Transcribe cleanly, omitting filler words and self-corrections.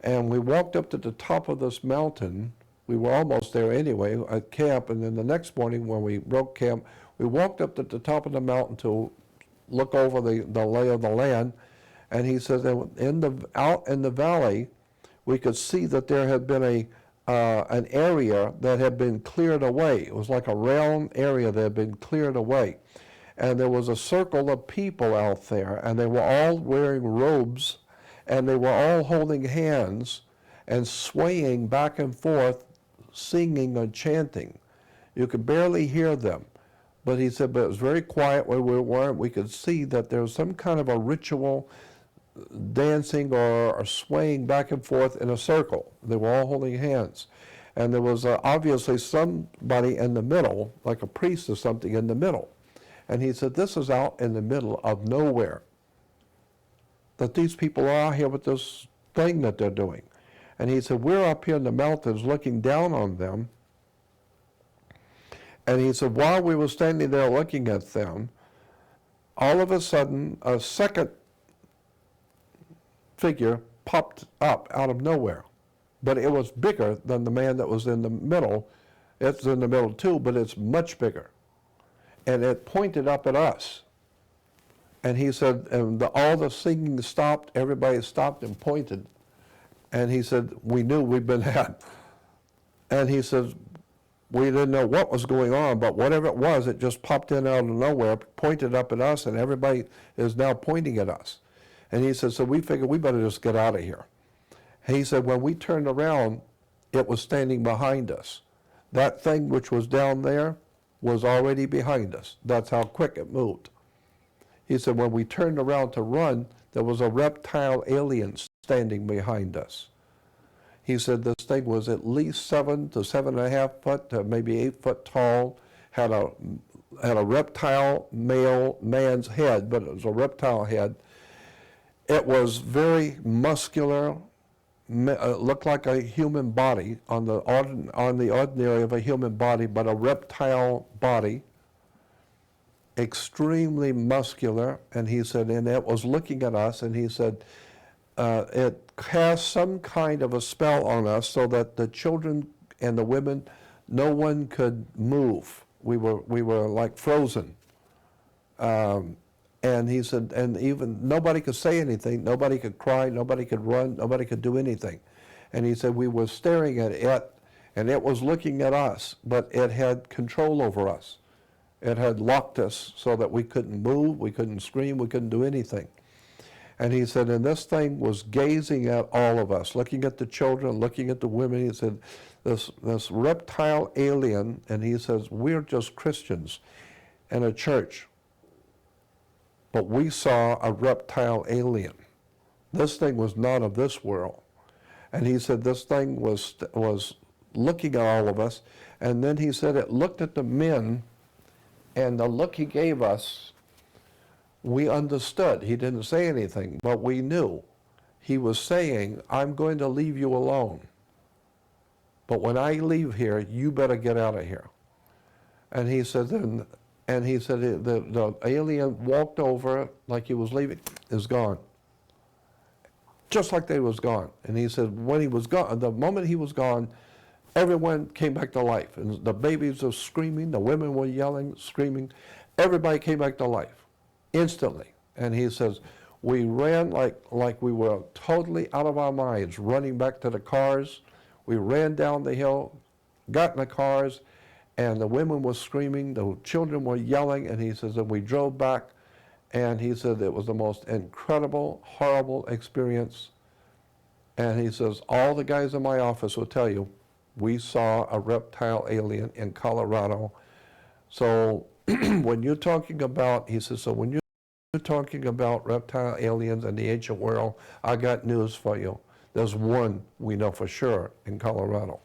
And we walked up to the top of this mountain. We were almost there anyway at camp, and then the next morning when we broke camp, we walked up to the top of the mountain to look over the lay of the land. And he says that out in the valley, we could see that there had been an area that had been cleared away. It was like a round area that had been cleared away. And there was a circle of people out there, and they were all wearing robes, and they were all holding hands and swaying back and forth, singing and chanting. You could barely hear them. But he said, but it was very quiet where we were. We could see that there was some kind of a ritual dancing or swaying back and forth in a circle. They were all holding hands. And there was obviously somebody in the middle, like a priest or something in the middle. And he said, this is out in the middle of nowhere. That these people are out here with this thing that they're doing. And he said, we're up here in the mountains looking down on them. And he said, while we were standing there looking at them, all of a sudden, a second figure popped up out of nowhere. But it was bigger than the man that was in the middle. It's in the middle too, but it's much bigger. And it pointed up at us. And he said, and all the singing stopped, everybody stopped and pointed. And he said, we knew we'd been had. And he says, we didn't know what was going on, but whatever it was, it just popped in out of nowhere, pointed up at us, and everybody is now pointing at us. And he said, so we figured we better just get out of here. He said, when we turned around, it was standing behind us. That thing which was down there was already behind us. That's how quick it moved. He said, when we turned around to run, there was a reptile alien standing behind us. He said this thing was at least 7 to 7.5 foot, to maybe 8 foot tall, had a reptile man's head, but it was a reptile head. It was very muscular, looked like a human body on the ordinary of a human body, but a reptile body, extremely muscular. And he said, and it was looking at us, and he said, it cast some kind of a spell on us so that the children and the women, no one could move. We were like frozen. And he said, and even nobody could say anything, nobody could cry, nobody could run, nobody could do anything. And he said, we were staring at it, and it was looking at us, but it had control over us. It had locked us so that we couldn't move, we couldn't scream, we couldn't do anything. And he said, and this thing was gazing at all of us, looking at the children, looking at the women. He said, this reptile alien, and he says, we're just Christians in a church. But we saw a reptile alien. This thing was not of this world. And he said this thing was looking at all of us. And then he said it looked at the men, and the look he gave us, we understood. He didn't say anything, but we knew. He was saying, I'm going to leave you alone. But when I leave here, you better get out of here. And he said, the alien walked over like he was leaving, is gone. Just like they was gone. And he said, when he was gone, the moment he was gone, everyone came back to life. And the babies were screaming, the women were yelling, screaming. Everybody came back to life instantly. And he says, we ran like we were totally out of our minds, running back to the cars. We ran down the hill, got in the cars, and the women were screaming, the children were yelling, and he says, and we drove back, and he said it was the most incredible, horrible experience. And he says, all the guys in my office will tell you, we saw a reptile alien in Colorado. So when you're talking about, he says, so when you're talking about reptile aliens in the ancient world, I got news for you. There's one we know for sure in Colorado.